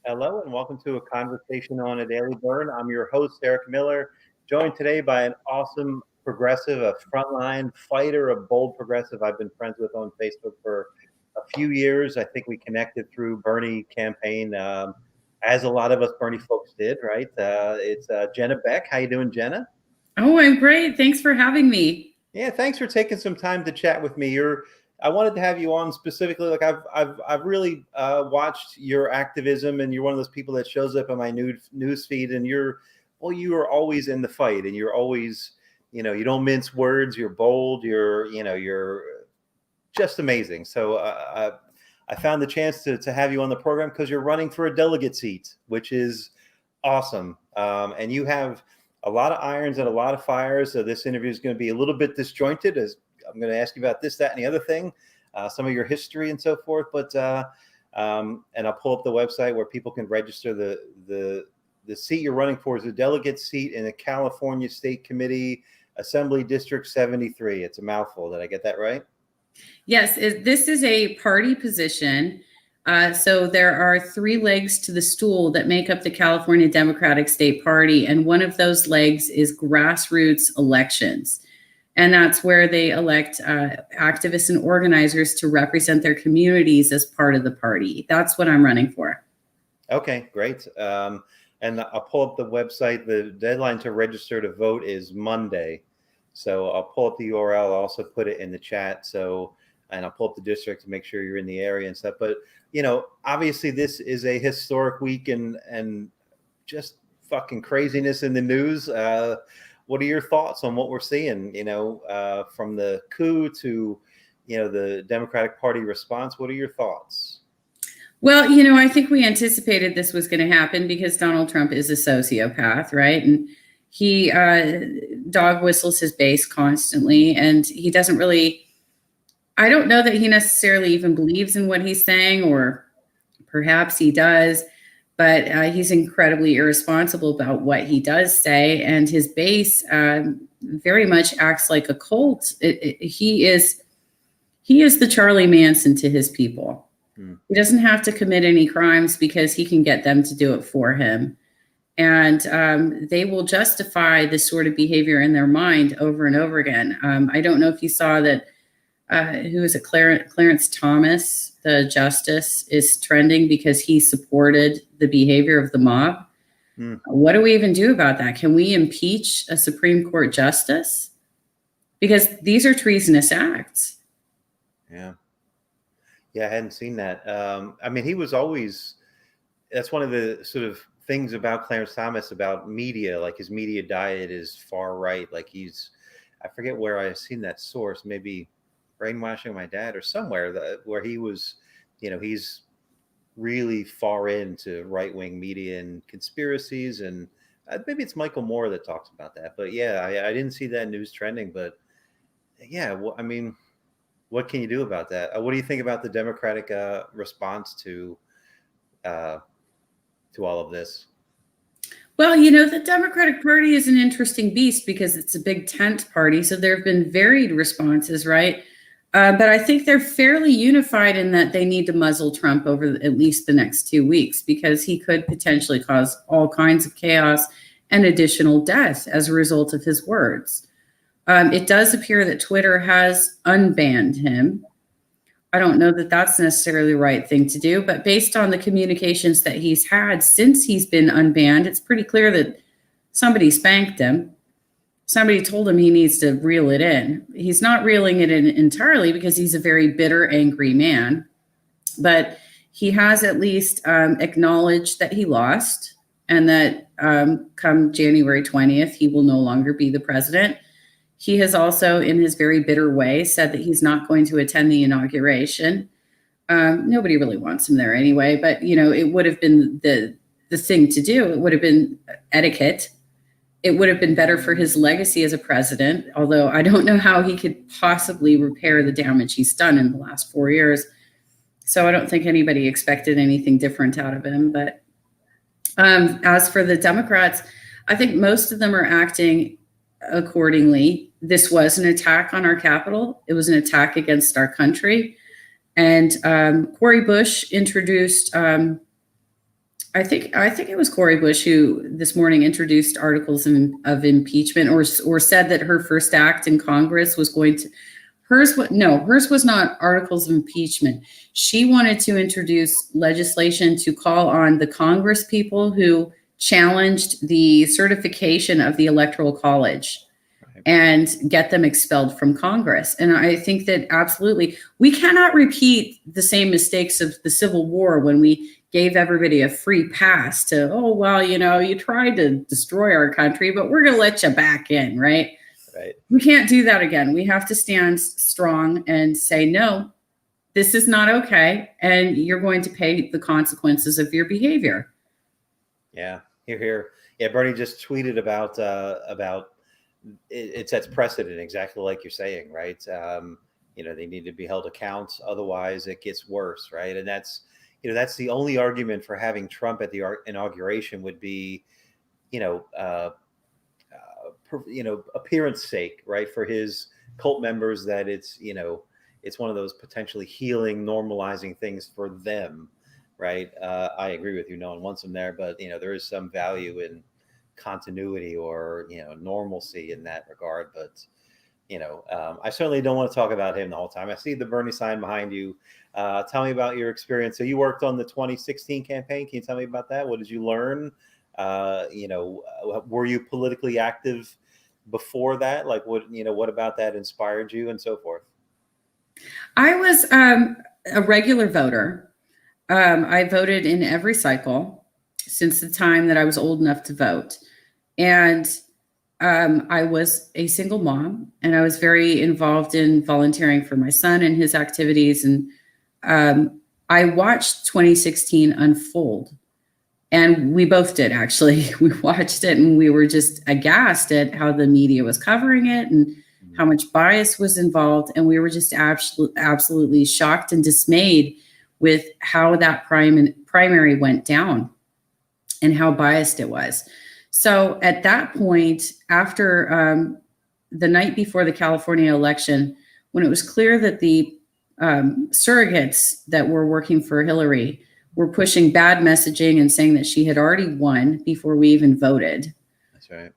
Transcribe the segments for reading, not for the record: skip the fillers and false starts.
Hello and welcome to a conversation on a daily Bern. I'm your host, Eric Miller, joined today by an awesome progressive, a frontline fighter, a bold progressive I've been friends with on Facebook for a few years. I think we connected through Bernie campaign, as a lot of us Bernie folks did, right? It's Jenna Beck. How you doing, Jenna? Oh, I'm great. Thanks for having me. Yeah, thanks for taking some time to chat with me. I wanted to have you on specifically. Like I've really watched your activism, and you're one of those people that shows up on my news feed, and you are always in the fight, and you're always, you don't mince words. You're bold. You're just amazing. So I found the chance to have you on the program because you're running for a delegate seat, which is awesome. And you have a lot of irons and a lot of fires. So this interview is going to be a little bit disjointed, as I'm going to ask you about this, that, and the other thing, some of your history and so forth. But and I'll pull up the website where people can register. The seat you're running for is a delegate seat in the California State Committee, Assembly District 73. It's a mouthful. Did I get that right? Yes, this is a party position. So there are three legs to the stool that make up the California Democratic State Party. And one of those legs is grassroots elections. And that's where they elect activists and organizers to represent their communities as part of the party. That's what I'm running for. Okay, great. And I'll pull up the website. The deadline to register to vote is Monday. So I'll pull up the URL. I'll also put it in the chat. And I'll pull up the district to make sure you're in the area and stuff. But, obviously this is a historic week and just fucking craziness in the news. What are your thoughts on what we're seeing, from the coup to, the Democratic Party response? What are your thoughts? Well, I think we anticipated this was going to happen because Donald Trump is a sociopath, right? And he dog whistles his base constantly, and he doesn't really, I don't know that he necessarily even believes in what he's saying, or perhaps he does, but he's incredibly irresponsible about what he does say, and his base very much acts like a cult. He is the Charlie Manson to his people. He doesn't have to commit any crimes because he can get them to do it for him. And they will justify this sort of behavior in their mind over and over again. I don't know if you saw that, who is it, Clarence Thomas, the justice, is trending because he supported the behavior of the mob. What do we even do about that? Can we impeach a Supreme Court justice? Because these are treasonous acts. Yeah, I hadn't seen that. He was always, that's one of the sort of things about Clarence Thomas, about media, like his media diet is far right. Like I forget where I've seen that source, maybe Brainwashing My Dad or somewhere, where he was, he's really far into right-wing media and conspiracies. And maybe it's Michael Moore that talks about that. But yeah, I didn't see that news trending. But yeah, what can you do about that? What do you think about the Democratic response to all of this? Well, the Democratic Party is an interesting beast because it's a big tent party. So there have been varied responses, right? But I think they're fairly unified in that they need to muzzle Trump over at least the next 2 weeks because he could potentially cause all kinds of chaos and additional death as a result of his words. It does appear that Twitter has unbanned him. I don't know that that's necessarily the right thing to do, but based on the communications that he's had since he's been unbanned, it's pretty clear that somebody spanked him. Somebody told him he needs to reel it in. He's not reeling it in entirely because he's a very bitter, angry man, but he has at least acknowledged that he lost and that come January 20th, he will no longer be the president. He has also, in his very bitter way, said that he's not going to attend the inauguration. Nobody really wants him there anyway, but, it would have been the thing to do. It would have been etiquette. It would have been better for his legacy as a president, although I don't know how he could possibly repair the damage he's done in the last 4 years. So I don't think anybody expected anything different out of him. But as for the Democrats, I think most of them are acting accordingly. This was an attack on our Capitol. It was an attack against our country. And Cori Bush introduced I think it was Cori Bush who this morning introduced articles of impeachment, or said that her first act in Congress was going to hers was not articles of impeachment. She wanted to introduce legislation to call on the Congress people who challenged the certification of the Electoral College and get them expelled from Congress. And I think that absolutely we cannot repeat the same mistakes of the Civil War when we gave everybody a free pass to, oh, well, you tried to destroy our country, but we're going to let you back in, right? Right. We can't do that again. We have to stand strong and say, no, this is not okay. And you're going to pay the consequences of your behavior. Yeah, here. Yeah, Bernie just tweeted about it sets precedent, exactly like you're saying, right? They need to be held account, otherwise it gets worse, right? And that's the only argument for having Trump at the inauguration would be, appearance sake, right? For his cult members, that it's one of those potentially healing, normalizing things for them, right? I agree with you. No one wants them there, but there is some value in continuity or normalcy in that regard. But I certainly don't want to talk about him the whole time. I see the Bernie sign behind you. Tell me about your experience. So you worked on the 2016 campaign. Can you tell me about that? What did you learn? Were you politically active before that? Like what about that inspired you and so forth? I was a regular voter. I voted in every cycle since the time that I was old enough to vote. And I was a single mom, and I was very involved in volunteering for my son and his activities. And I watched 2016 unfold. And we both did, actually. We watched it and we were just aghast at how the media was covering it and how much bias was involved. And we were just absolutely shocked and dismayed with how that primary went down and how biased it was. So at that point, after the night before the California election, when it was clear that the surrogates that were working for Hillary were pushing bad messaging and saying that she had already won before we even voted. That's right.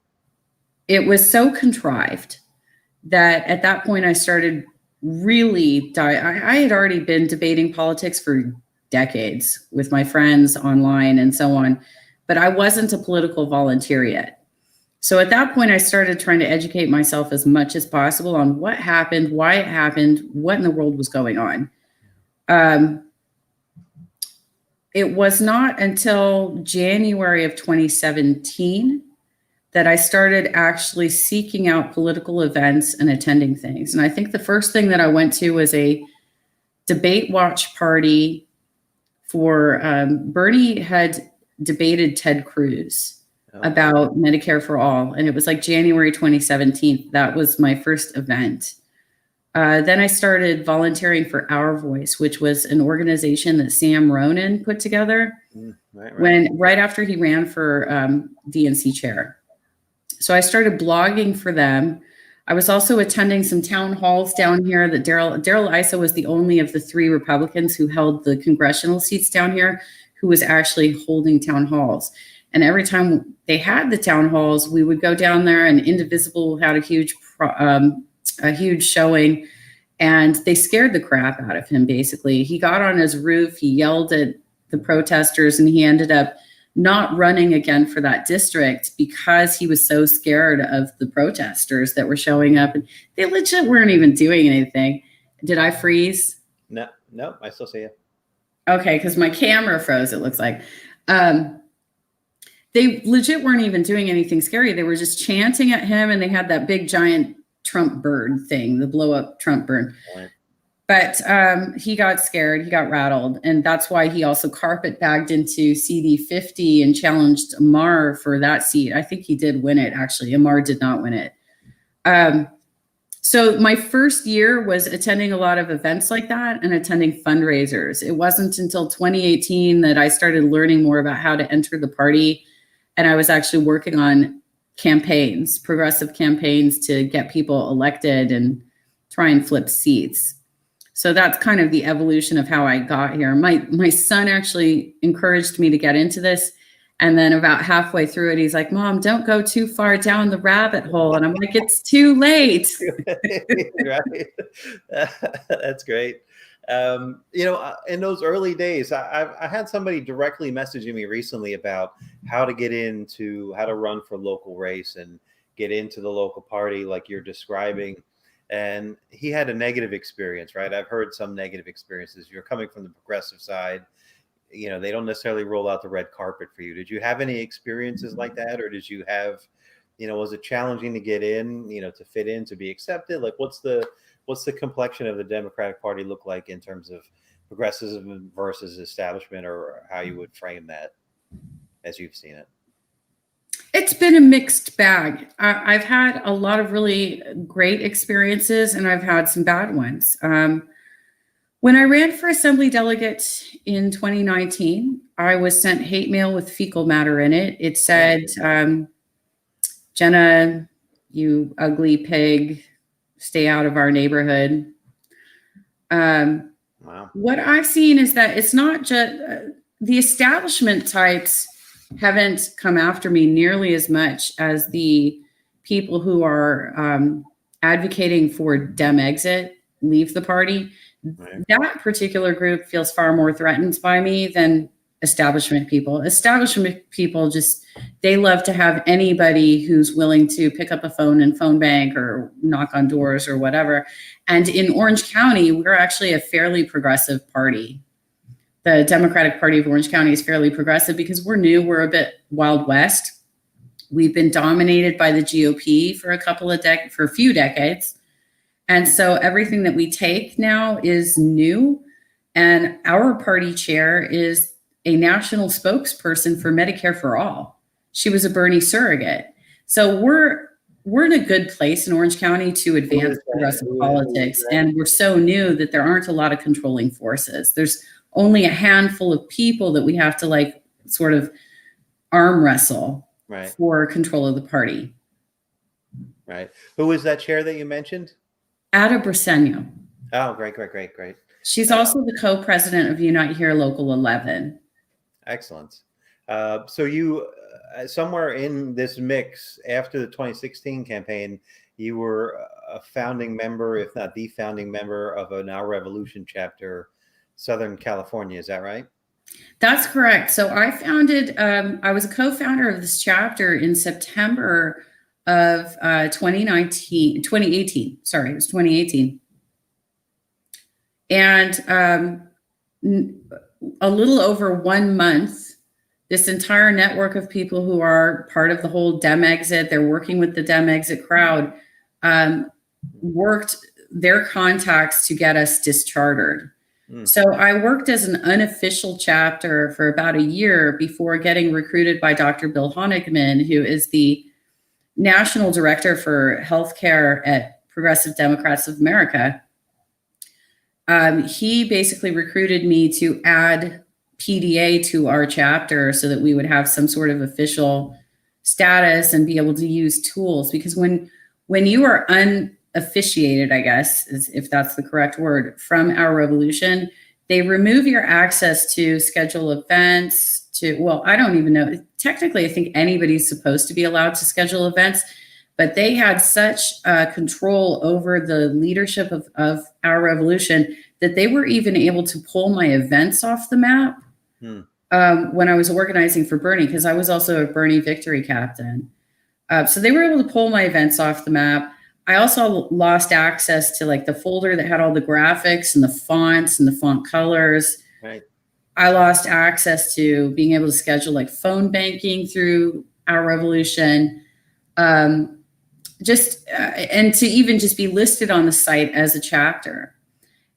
It was so contrived that at that point I started really I had already been debating politics for decades with my friends online and so on, but I wasn't a political volunteer yet. So at that point I started trying to educate myself as much as possible on what happened, why it happened, what in the world was going on. It was not until January of 2017 that I started actually seeking out political events and attending things. And I think the first thing that I went to was a debate watch party for Bernie had debated Ted Cruz about Medicare for All. And it was like January 2017. That was my first event. Then I started volunteering for Our Voice, which was an organization that Sam Ronan put together right after he ran for DNC chair. So I started blogging for them. I was also attending some town halls down here that Darrell Issa was the only of the three Republicans who held the congressional seats down here who was actually holding town halls. And every time they had the town halls, we would go down there, and Indivisible had a huge showing, and they scared the crap out of him. Basically, he got on his roof, he yelled at the protesters, and he ended up not running again for that district because he was so scared of the protesters that were showing up, and they legit weren't even doing anything. Did I freeze? No, I still see you. Okay, because my camera froze, it looks like. They legit weren't even doing anything scary. They were just chanting at him, and they had that big giant Trump bird thing, the blow up Trump bird. Right. But he got scared, he got rattled. And that's why he also carpet bagged into CD50 and challenged Amar for that seat. I think he did win it, actually. Amar did not win it. So my first year was attending a lot of events like that and attending fundraisers. It wasn't until 2018 that I started learning more about how to enter the party. And I was actually working on campaigns, progressive campaigns to get people elected and try and flip seats. So that's kind of the evolution of how I got here. My son actually encouraged me to get into this. And then about halfway through it, he's like, Mom, don't go too far down the rabbit hole. And I'm like, it's too late. Right. That's great. In those early days, I had somebody directly messaging me recently about how to run for local race and get into the local party like you're describing. And he had a negative experience, right? I've heard some negative experiences. You're coming from the progressive side. They don't necessarily roll out the red carpet for you. Did you have any experiences like that? Or did you have, was it challenging to get in, to fit in, to be accepted? Like what's the complexion of the Democratic Party look like in terms of progressivism versus establishment, or how you would frame that as you've seen it? It's been a mixed bag. I've had a lot of really great experiences, and I've had some bad ones. When I ran for assembly delegate in 2019, I was sent hate mail with fecal matter in it. It said, Jenna, you ugly pig, stay out of our neighborhood. Wow. What I've seen is that it's not just the establishment types haven't come after me nearly as much as the people who are advocating for Dem exit, leave the party. Right. That particular group feels far more threatened by me than establishment people. Establishment people they love to have anybody who's willing to pick up a phone and phone bank or knock on doors or whatever. And in Orange County, we're actually a fairly progressive party. The Democratic Party of Orange County is fairly progressive because we're new. We're a bit Wild West. We've been dominated by the GOP for a few decades. And so everything that we take now is new. And our party chair is a national spokesperson for Medicare for All. She was a Bernie surrogate. So we're in a good place in Orange County to advance progressive politics. And we're so new that there aren't a lot of controlling forces. There's only a handful of people that we have to sort of arm wrestle for control of the party. Right. Who is that chair that you mentioned? Ada Briseno. Oh, great. She's also the co-president of Unite Here Local 11. Excellent. So you, somewhere in this mix after the 2016 campaign, you were a founding member, if not the founding member, of an Our Revolution chapter, Southern California. Is that right? That's correct. So I I was a co-founder of this chapter in September of 2018. Sorry, it was 2018. And a little over 1 month, this entire network of people who are part of the whole Dem exit, they're working with the Dem exit crowd, worked their contacts to get us dischartered. So I worked as an unofficial chapter for about a year before getting recruited by Dr. Bill Honigman, who is the National Director for Healthcare at Progressive Democrats of America. He basically recruited me to add PDA to our chapter so that we would have some sort of official status and be able to use tools. Because when you are unofficiated, I guess, if that's the correct word, from Our Revolution, they remove your access to schedule events, I don't even know. Technically, I think anybody's supposed to be allowed to schedule events, but they had such control over the leadership of Our Revolution that they were even able to pull my events off the map when I was organizing for Bernie, because I was also a Bernie victory captain. So they were able to pull my events off the map. I also lost access to the folder that had all the graphics and the fonts and the font colors. Right. I lost access to being able to schedule phone banking through Our Revolution. And to even just be listed on the site as a chapter.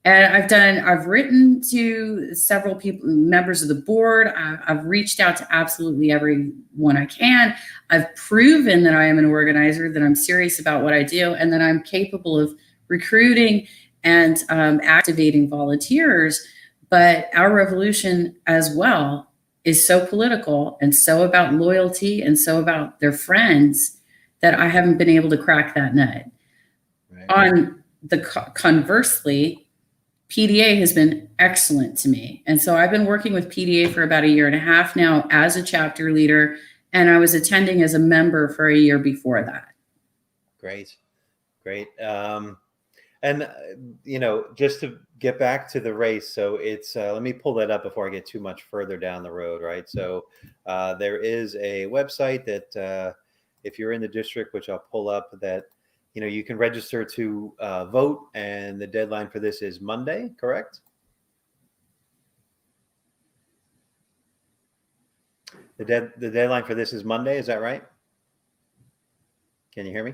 And I've written to several people, members of the board. I've reached out to absolutely everyone I can. I've proven that I am an organizer, that I'm serious about what I do, and that I'm capable of recruiting and activating volunteers. But Our Revolution as well is so political and so about loyalty and so about their friends that I haven't been able to crack that nut. Right. Conversely, PDA has been excellent to me. And so I've been working with PDA for about 1.5 years now as a chapter leader, and I was attending as a member for a year before that. Great. And, just to get back to the race, so it's, let me pull that up before I get too much further down the road, right? So there is a website that if you're in the district, which I'll pull up, that, you can register to vote, and the deadline for this is Monday, correct? The deadline for this is Monday, is that right? Can you hear me?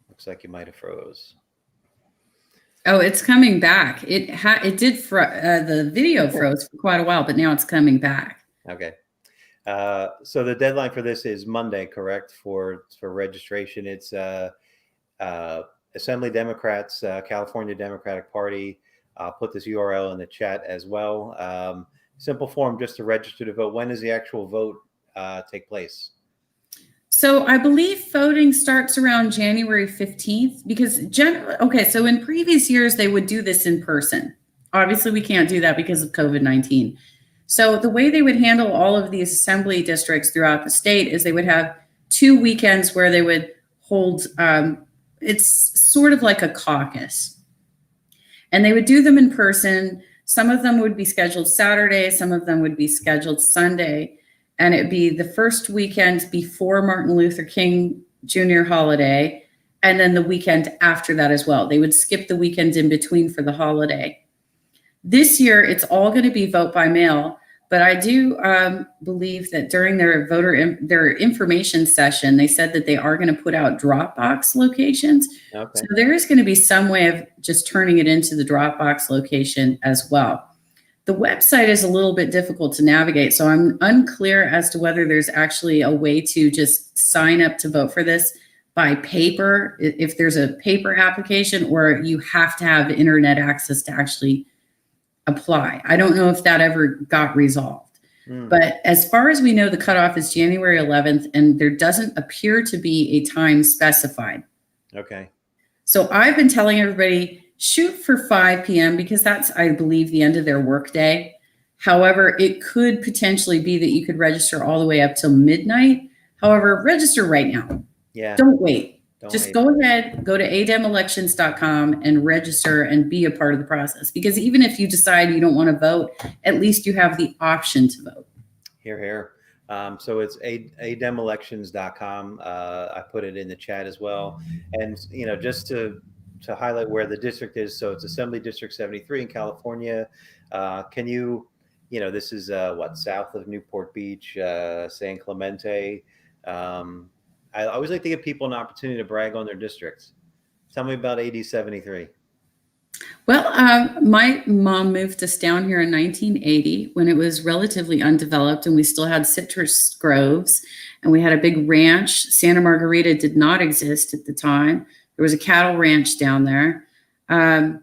Looks like you might have froze. Oh, it's coming back. It did. The video froze for quite a while, but now it's coming back. Okay. So the deadline for this is Monday, correct? For registration, it's Assembly Democrats, California Democratic Party. I'll put this URL in the chat as well. Simple form just to register to vote. When does the actual vote take place? So I believe voting starts around January 15th because so in previous years, they would do this in person. Obviously, we can't do that because of COVID-19. So the way they would handle all of these assembly districts throughout the state is they would have 2 weekends where they would hold, it's sort of like a caucus. And they would do them in person. Some of them would be scheduled Saturday, some of them would be scheduled Sunday. And it'd be the first weekend before Martin Luther King Jr. holiday, and then the weekend after that as well. They would skip the weekend in between for the holiday. This year, it's all going to be vote by mail, but I do believe that during their information session, they said that they are going to put out Dropbox locations. Okay. So there is going to be some way of just turning it into the Dropbox location as well. The website is a little bit difficult to navigate, so I'm unclear as to whether there's actually a way to just sign up to vote for this by paper, if there's a paper application, or you have to have internet access to actually apply. I don't know if that ever got resolved. But as far as we know, the cutoff is January 11th, and there doesn't appear to be a time specified. Okay. So I've been telling everybody, shoot for 5 p.m. because that's, I believe, the end of their workday. However, it could potentially be that you could register all the way up till midnight. However, register right now. Yeah. Don't wait. Just go ahead, go to ademelections.com and register and be a part of the process. Because even if you decide you don't want to vote, at least you have the option to vote. Hear, hear. So it's ademelections.com. I put it in the chat as well. And, just to highlight where the district is. So it's Assembly District 73 in California. Can you, this is south of Newport Beach, San Clemente. I always like to give people an opportunity to brag on their districts. Tell me about AD 73. Well, my mom moved us down here in 1980 when it was relatively undeveloped and we still had citrus groves and we had a big ranch. Santa Margarita did not exist at the time. There was a cattle ranch down there. So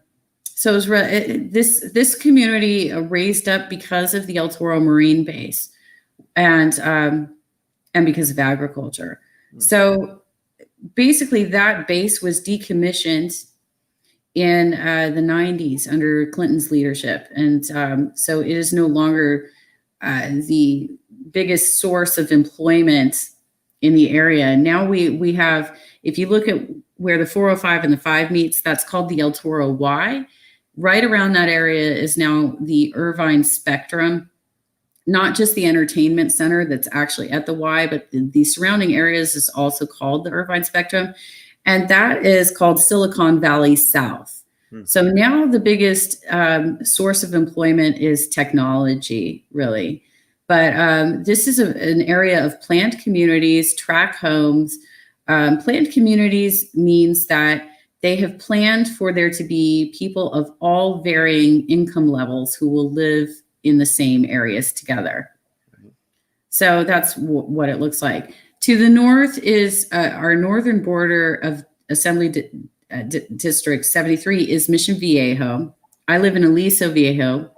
it was this community raised up because of the El Toro Marine Base and because of agriculture. So basically that base was decommissioned in the 90s under Clinton's leadership. And so it is no longer the biggest source of employment in the area. Now we have, if you look at where the 405 and the 5 meets, that's called the El Toro Y. Right around that area is now the Irvine Spectrum, not just the entertainment center that's actually at the Y, but the surrounding areas is also called the Irvine Spectrum. And that is called Silicon Valley South. So now the biggest source of employment is technology, really. But this is an area of planned communities, tract homes. Planned communities means that they have planned for there to be people of all varying income levels who will live in the same areas together. So that's what it looks like. To the north is our northern border of Assembly District 73 is Mission Viejo. I live in Aliso Viejo.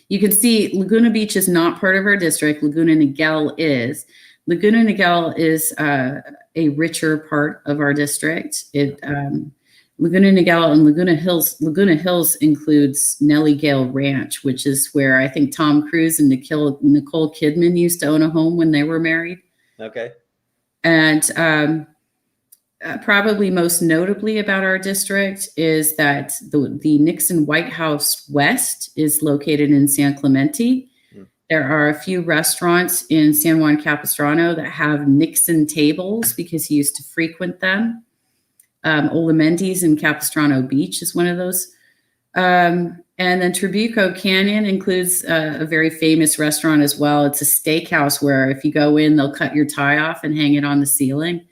You can see Laguna Beach is not part of our district. Laguna Niguel is. Laguna Niguel is a richer part of our district. Laguna Niguel and Laguna Hills includes Nellie Gale Ranch, which is where I think Tom Cruise and Nicole Kidman used to own a home when they were married. Okay. And probably most notably about our district is that the Nixon White House West is located in San Clemente. There are a few restaurants in San Juan Capistrano that have Nixon tables because he used to frequent them. Olamendi's in Capistrano Beach is one of those. And then Trabuco Canyon includes a very famous restaurant as well. It's a steakhouse where if you go in, they'll cut your tie off and hang it on the ceiling.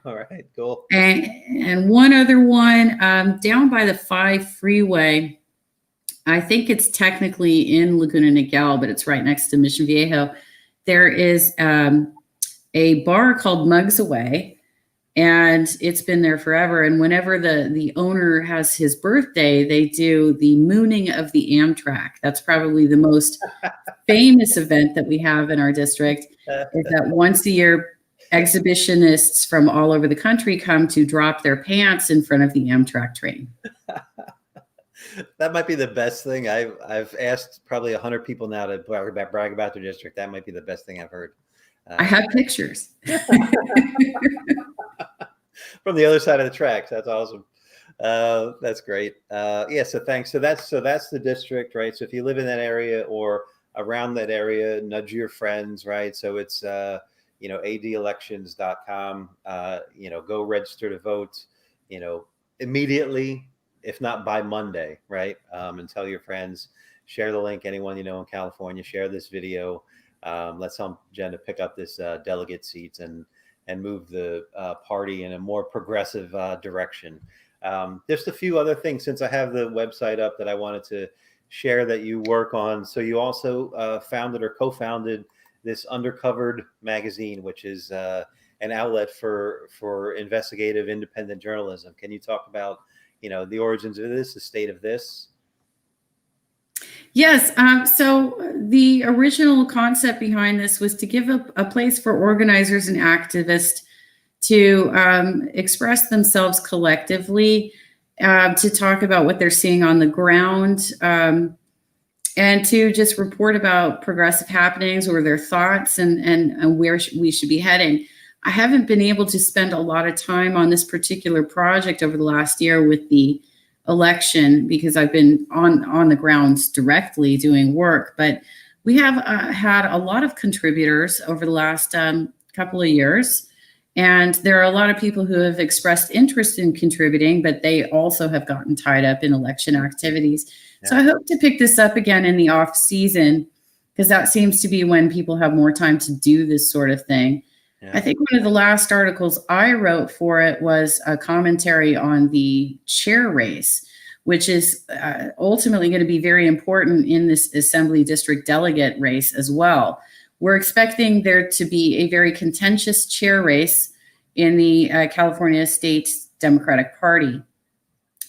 All right, cool. And one other one down by the 5 freeway. I think it's technically in Laguna Niguel, but it's right next to Mission Viejo. There is a bar called Mugs Away, and it's been there forever. And whenever the owner has his birthday, they do the mooning of the Amtrak. That's probably the most famous event that we have in our district, is that once a year, exhibitionists from all over the country come to drop their pants in front of the Amtrak train. That might be the best thing. I've asked probably 100 people now to brag about their district. That might be the best thing I've heard. I have pictures. From the other side of the tracks. That's awesome. That's great. Yeah. So thanks. So that's the district, right? So if you live in that area or around that area, nudge your friends, right? So it's adelections.com. Go register to vote. Immediately, if not by Monday, right? And tell your friends, share the link. Anyone you know in California, share this video. Let's help Jen to pick up this delegate seats and move the party in a more progressive direction. Just a few other things since I have the website up that I wanted to share that you work on. So you also founded or co-founded this Undercovered magazine, which is an outlet for investigative independent journalism. Can you talk about the origins of this, the state of this? Yes. So the original concept behind this was to give a place for organizers and activists to express themselves collectively, to talk about what they're seeing on the ground, and to just report about progressive happenings or their thoughts and where we should be heading. I haven't been able to spend a lot of time on this particular project over the last year with the election because I've been on the grounds directly doing work, but we have had a lot of contributors over the last couple of years, and there are a lot of people who have expressed interest in contributing, but they also have gotten tied up in election activities. Yeah. So I hope to pick this up again in the off season because that seems to be when people have more time to do this sort of thing. Yeah. I think one of the last articles I wrote for it was a commentary on the chair race, which is ultimately going to be very important in this Assembly District delegate race as well. We're expecting there to be a very contentious chair race in the California State Democratic Party.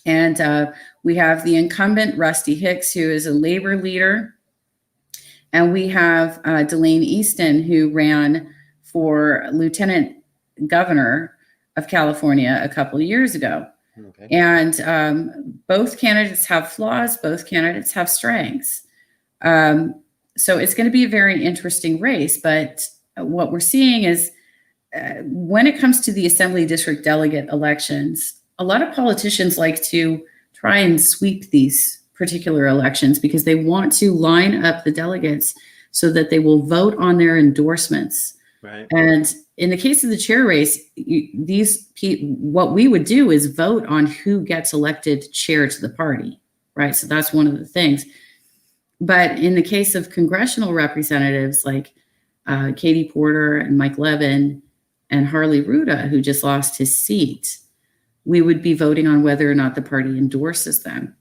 And we have the incumbent, Rusty Hicks, who is a labor leader. And we have Delane Easton, who ran for Lieutenant Governor of California a couple of years ago. Okay. And both candidates have flaws, both candidates have strengths. So it's going to be a very interesting race. But what we're seeing is when it comes to the Assembly District delegate elections, a lot of politicians like to try and sweep these particular elections because they want to line up the delegates so that they will vote on their endorsements. Right. And in the case of the chair race, what we would do is vote on who gets elected chair to the party, right? So that's one of the things. But in the case of congressional representatives like Katie Porter and Mike Levin and Harley Ruda, who just lost his seat, we would be voting on whether or not the party endorses them.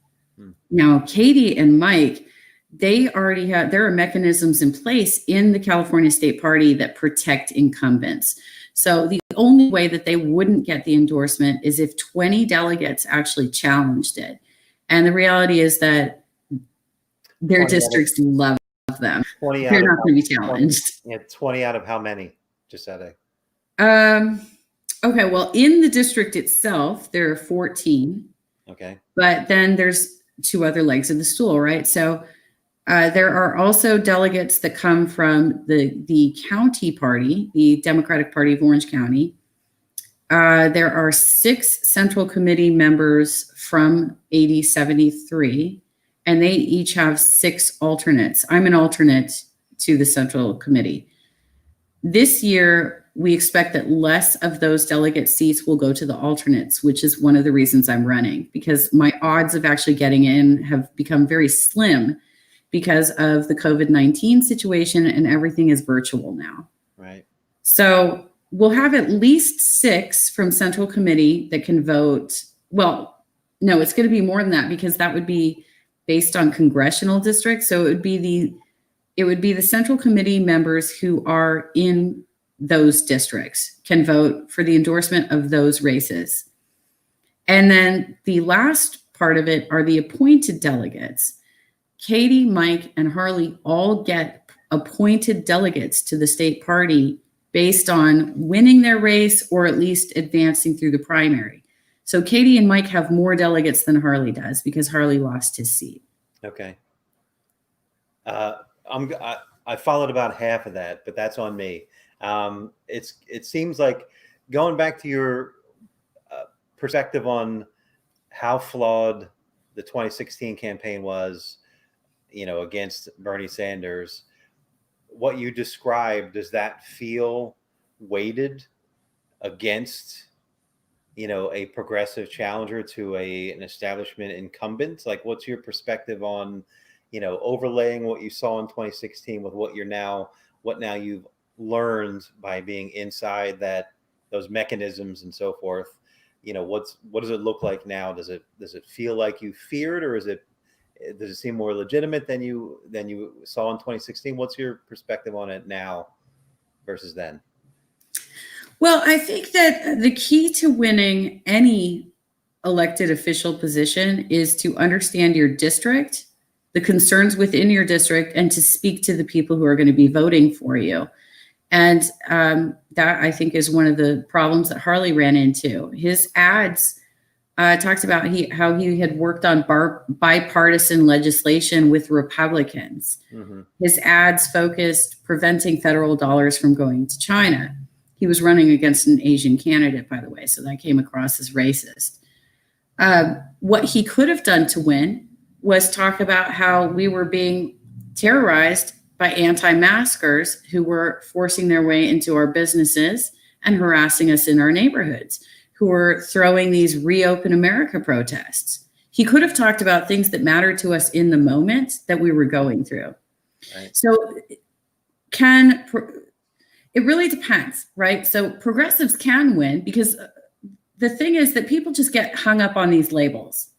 Now, Katie and Mike, they already have, there are mechanisms in place in the California State Party that protect incumbents. So the only way that they wouldn't get the endorsement is if 20 delegates actually challenged it. And the reality is that their districts love them. They're not going to be challenged. 20 out of how many? Just out of Okay, well, in the district itself, there are 14, Okay. but then there's two other legs of the stool, right? So there are also delegates that come from the county party, the Democratic Party of Orange County. There are 6 Central Committee members from 8073, and they each have 6 alternates. I'm an alternate to the Central Committee. This year, we expect that less of those delegate seats will go to the alternates, which is one of the reasons I'm running, because my odds of actually getting in have become very slim because of the COVID-19 situation, and everything is virtual now. Right. So we'll have at least 6 from Central Committee that can vote. Well, no, it's going to be more than that, because that would be based on congressional districts. So it would be the Central Committee members who are in those districts can vote for the endorsement of those races. And then the last part of it are the appointed delegates. Katie, Mike, and Harley all get appointed delegates to the state party based on winning their race or at least advancing through the primary. So Katie and Mike have more delegates than Harley does because Harley lost his seat. Okay. I followed about half of that, but that's on me. It seems like, going back to your perspective on how flawed the 2016 campaign was, against Bernie Sanders, what you described, does that feel weighted against, a progressive challenger to an establishment incumbent? Like, what's your perspective on, overlaying what you saw in 2016 with what now you've learned by being inside those mechanisms and so forth? What does it look like now? Does it feel like you feared, or does it seem more legitimate than you saw in 2016? What's your perspective on it now versus then? Well, I think that the key to winning any elected official position is to understand your district, the concerns within your district, and to speak to the people who are going to be voting for you. And that, I think, is one of the problems that Harley ran into. His ads talked about how he had worked on bipartisan legislation with Republicans. Mm-hmm. His ads focused preventing federal dollars from going to China. He was running against an Asian candidate, by the way, so that came across as racist. What he could have done to win was talk about how we were being terrorized by anti-maskers who were forcing their way into our businesses and harassing us in our neighborhoods, who were throwing these Reopen America protests. He could have talked about things that mattered to us in the moment that we were going through. Right. So it really depends, right? So progressives can win, because the thing is that people just get hung up on these labels.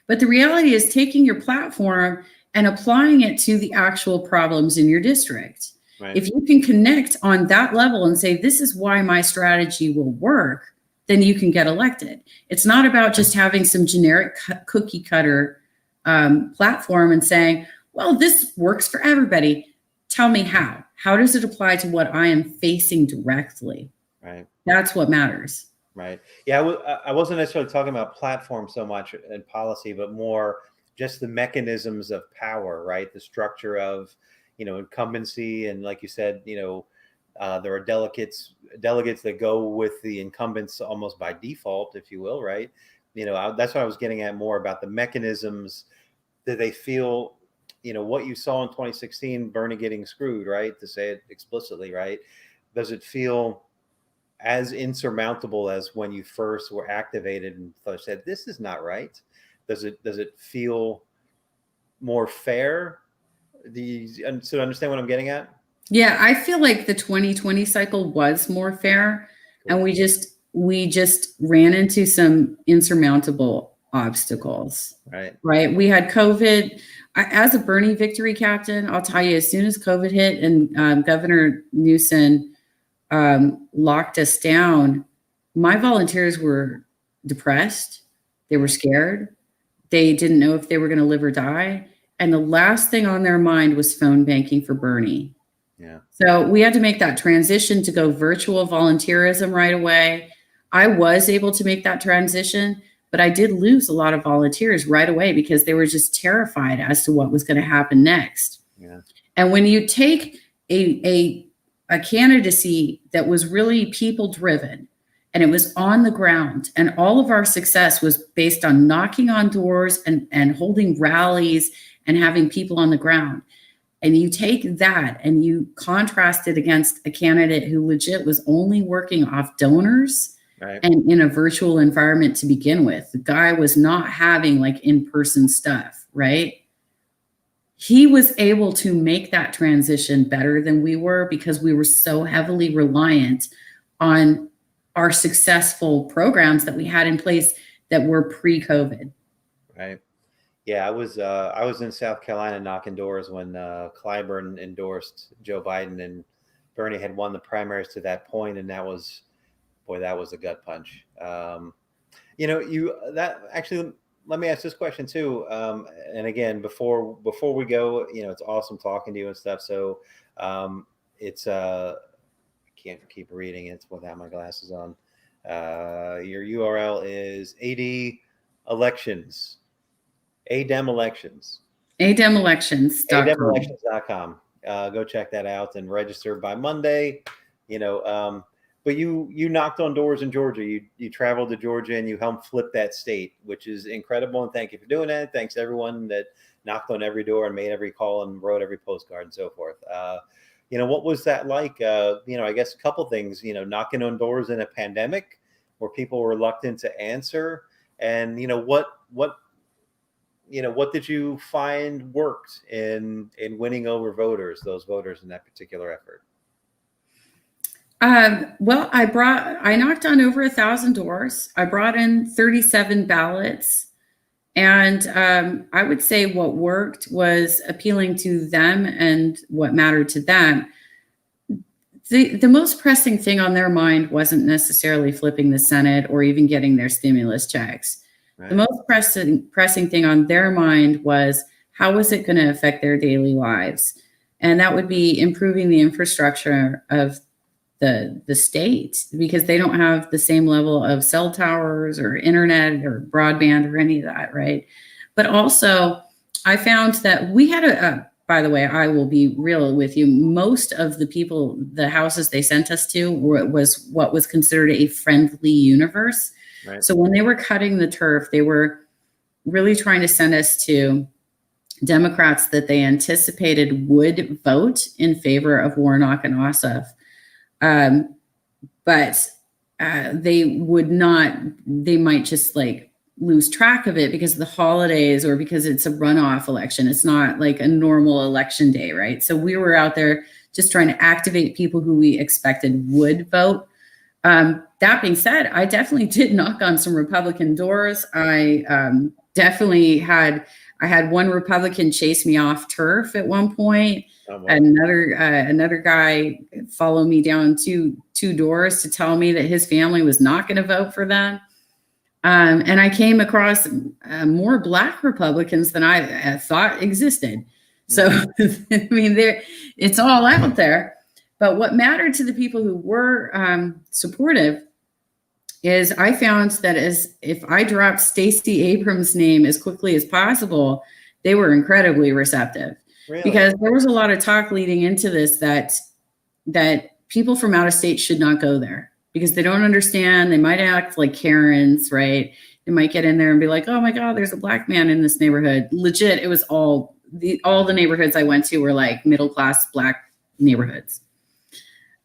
But the reality is taking your platform and applying it to the actual problems in your district. Right. If you can connect on that level and say, this is why my strategy will work, then you can get elected. It's not about just having some generic cookie cutter platform and saying, well, this works for everybody. Tell me how. How does it apply to what I am facing directly? Right. That's what matters. Right. Yeah, I wasn't necessarily talking about platform so much and policy, but more just the mechanisms of power, right? The structure of, incumbency. And like you said, there are delegates that go with the incumbents almost by default, if you will, right? That's what I was getting at, more about the mechanisms that they feel, what you saw in 2016, Bernie getting screwed, right? To say it explicitly, right? Does it feel as insurmountable as when you first were activated and said, this is not right? Does it feel more fair? Do you understand what I'm getting at? Yeah, I feel like the 2020 cycle was more fair. Cool. And we just ran into some insurmountable obstacles. Right. We had COVID. As a Bernie victory captain, I'll tell you, as soon as COVID hit and Governor Newsom locked us down, my volunteers were depressed. They were scared. They didn't know if they were going to live or die. And the last thing on their mind was phone banking for Bernie. Yeah. So we had to make that transition to go virtual volunteerism right away. I was able to make that transition, but I did lose a lot of volunteers right away because they were just terrified as to what was going to happen next. Yeah. And when you take a candidacy that was really people driven and it was on the ground, and all of our success was based on knocking on doors and holding rallies and having people on the ground. And you take that and you contrast it against a candidate who legit was only working off donors, right, and in a virtual environment to begin with. The guy was not having like in-person stuff, right? He was able to make that transition better than we were because we were so heavily reliant on our successful programs that we had in place that were pre-COVID. Right. Yeah, I was in South Carolina knocking doors when Clyburn endorsed Joe Biden, and Bernie had won the primaries to that point, and that was a gut punch. That actually, let me ask this question too. And again, before we go, it's awesome talking to you and stuff. So it's I can't keep reading it without my glasses on. Your URL is AD Elections. ADEM Elections. ADEMelections.com. ADEMelections.com. Go check that out and register by Monday. But you knocked on doors in Georgia. You traveled to Georgia and you helped flip that state, which is incredible. And thank you for doing that. Thanks to everyone that knocked on every door and made every call and wrote every postcard and so forth. What was that like? I guess a couple things. Knocking on doors in a pandemic where people were reluctant to answer, and what did you find worked in winning over those voters in that particular effort? Well, I knocked on over 1,000 doors. I brought in 37 ballots. And I would say what worked was appealing to them and what mattered to them. The most pressing thing on their mind wasn't necessarily flipping the Senate or even getting their stimulus checks. Right. The most pressing thing on their mind was, how was it going to affect their daily lives? And that would be improving the infrastructure of the state, because they don't have the same level of cell towers or internet or broadband or any of that, right? But also, I found that we had by the way, I will be real with you, most of the houses they sent us to was what was considered a friendly universe. Right. So when they were cutting the turf, they were really trying to send us to Democrats that they anticipated would vote in favor of Warnock and Ossoff. But they would not, they might just like lose track of it because of the holidays or because it's a runoff election. It's not like a normal election day, right? So we were out there just trying to activate people who we expected would vote. That being said, I definitely did knock on some Republican doors. I had one Republican chase me off turf at one point. Oh, wow. Another guy followed me down two doors to tell me that his family was not going to vote for them. And I came across more Black Republicans than I thought existed. So, I mean, it's all out there. But what mattered to the people who were supportive is I found that if I dropped Stacey Abrams' name as quickly as possible, they were incredibly receptive. Really? Because there was a lot of talk leading into this that people from out of state should not go there because they don't understand. They might act like Karens, right? They might get in there and be like, oh my God, there's a Black man in this neighborhood. Legit, it was all the neighborhoods I went to were like middle-class Black neighborhoods.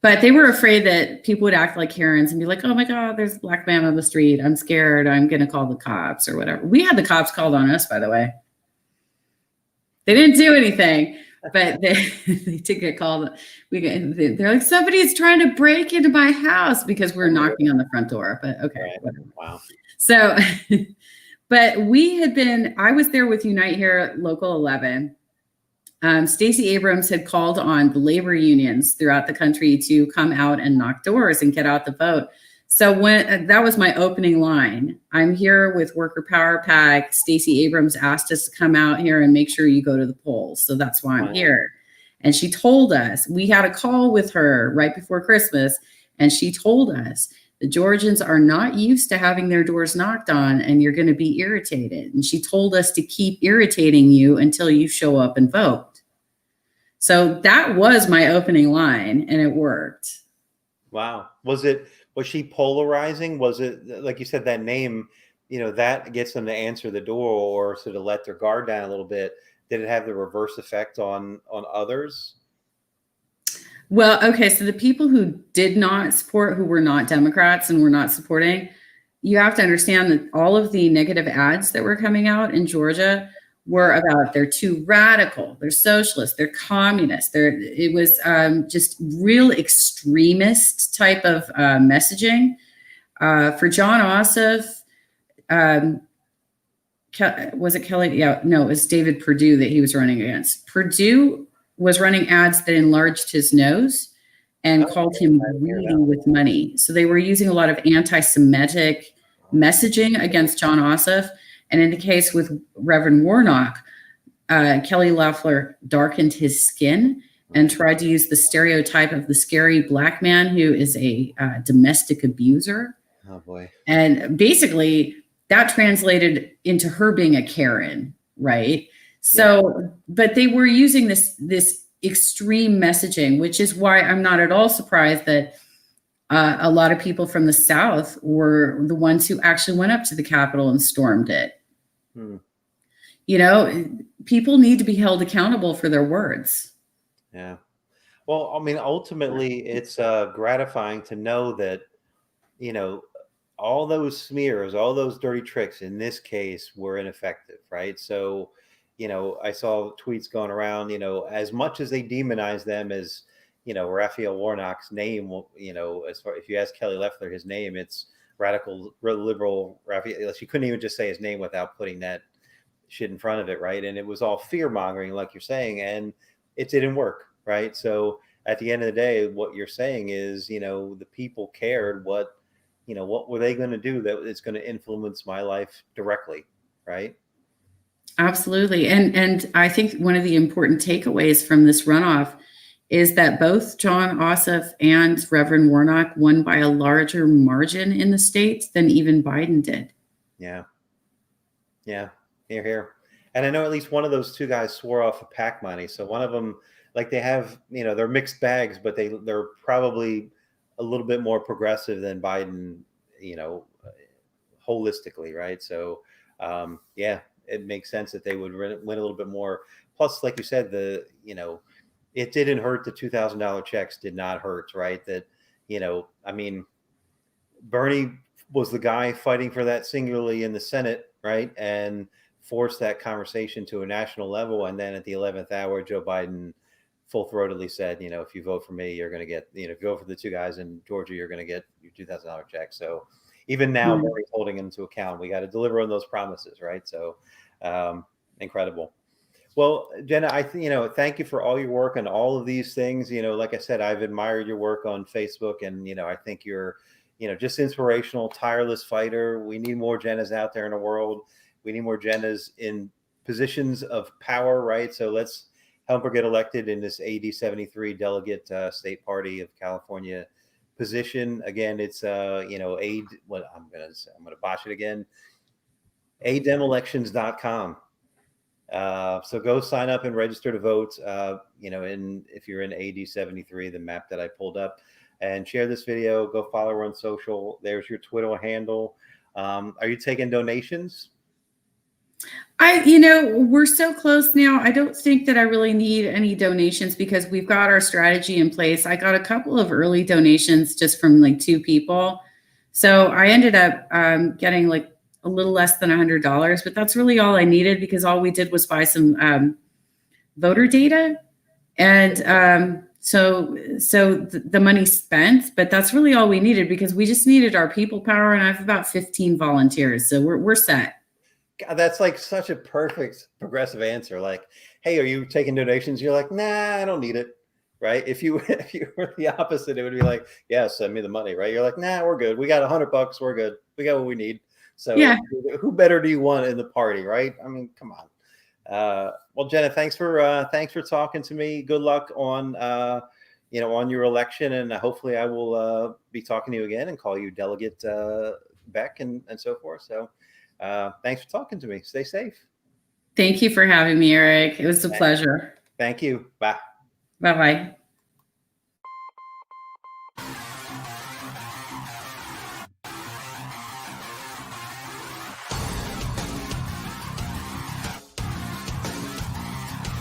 But they were afraid that people would act like Karens and be like, oh my God, there's a Black man on the street. I'm scared. I'm going to call the cops or whatever. We had the cops called on us, by the way. They didn't do anything, but they did get called. They're like, somebody's trying to break into my house because we're knocking on the front door. But okay. Right. Wow. So, but I was there with Unite here at Local 11. Stacey Abrams had called on the labor unions throughout the country to come out and knock doors and get out the vote. So that was my opening line. I'm here with Worker Power Pack. Stacey Abrams asked us to come out here and make sure you go to the polls. So that's why I'm here. And she told us, we had a call with her right before Christmas, and she told us the Georgians are not used to having their doors knocked on, and you're going to be irritated. And she told us to keep irritating you until you show up and vote. So that was my opening line, and it worked. Wow. Was she polarizing? Was it, like you said, that name, that gets them to answer the door or sort of let their guard down a little bit? Did it have the reverse effect on others? Well, okay. So the people who did not support, who were not Democrats and were not supporting, you have to understand that all of the negative ads that were coming out in Georgia were about they're too radical, they're socialist, they're communist. It was just real extremist type of messaging. For John Ossoff, was it Kelly? Yeah, no, it was David Perdue that he was running against. Perdue was running ads that enlarged his nose and called him greedy with money. So they were using a lot of anti-Semitic messaging against John Ossoff. And in the case with Reverend Warnock, Kelly Loeffler darkened his skin and tried to use the stereotype of the scary black man who is a domestic abuser. Oh, boy. And basically, that translated into her being a Karen, right? So, but they were using this extreme messaging, which is why I'm not at all surprised that a lot of people from the South were the ones who actually went up to the Capitol and stormed it. People need to be held accountable for their words. Yeah. Well, I mean, ultimately, it's gratifying to know that, all those smears, all those dirty tricks in this case were ineffective, right? So, I saw tweets going around, as much as they demonize them as, Raphael Warnock's name, as far if you ask Kelly Loeffler his name, it's radical liberal Raphael. She couldn't even just say his name without putting that shit in front of it, right? And it was all fear mongering, like you're saying, and it didn't work, right? So at the end of the day, what you're saying is, the people cared what were they going to do that is going to influence my life directly, right? Absolutely. And I think one of the important takeaways from this runoff is that both John Ossoff and Reverend Warnock won by a larger margin in the state than even Biden did. Yeah. Yeah. Here. And I know at least one of those two guys swore off of PAC money. So one of them, like they have, they're mixed bags, but they're probably a little bit more progressive than Biden, holistically, right? So, it makes sense that they would win a little bit more. Plus, like you said, it didn't hurt. The $2,000 checks did not hurt, right? That, I mean, Bernie was the guy fighting for that singularly in the Senate, right? And forced that conversation to a national level. And then at the 11th hour, Joe Biden full-throatedly said, if you vote for me, you're going to get, if you vote for the two guys in Georgia, you're going to get your $2,000 check. So even now, Bernie's holding him to account. We got to deliver on those promises, right? So incredible. Well, Jenna, thank you for all your work on all of these things. Like I said, I've admired your work on Facebook, and I think you're, just inspirational, tireless fighter. We need more Jennas out there in the world. We need more Jennas in positions of power, right? So let's help her get elected in this AD 73 Delegate State Party of California position. Again, it's aid. What I'm gonna botch it again. ademelections.com. So go sign up and register to vote. If you're in AD 73, the map that I pulled up, and share this video. Go follow her on social. There's your Twitter handle. Are you taking donations? We're so close now. I don't think that I really need any donations because we've got our strategy in place. I got a couple of early donations just from like two people. So I ended up getting like a little less than $100, but that's really all I needed because all we did was buy some voter data. And so the money spent, but that's really all we needed because we just needed our people power. And I have about 15 volunteers. So we're set. God, that's like such a perfect progressive answer. Like, hey, are you taking donations? You're like, nah, I don't need it. Right. If you were the opposite, it would be like, yeah, send me the money. Right. You're like, nah, we're good. We got $100. We're good. We got what we need. So yeah. Who better do you want in the party? Right. I mean, come on. Well, Jenna, thanks for talking to me. Good luck on on your election, and hopefully I will be talking to you again and call you Delegate Beck and so forth. So thanks for talking to me. Stay safe. Thank you for having me, Eric. It was a pleasure. Thank you. Bye. Bye-bye.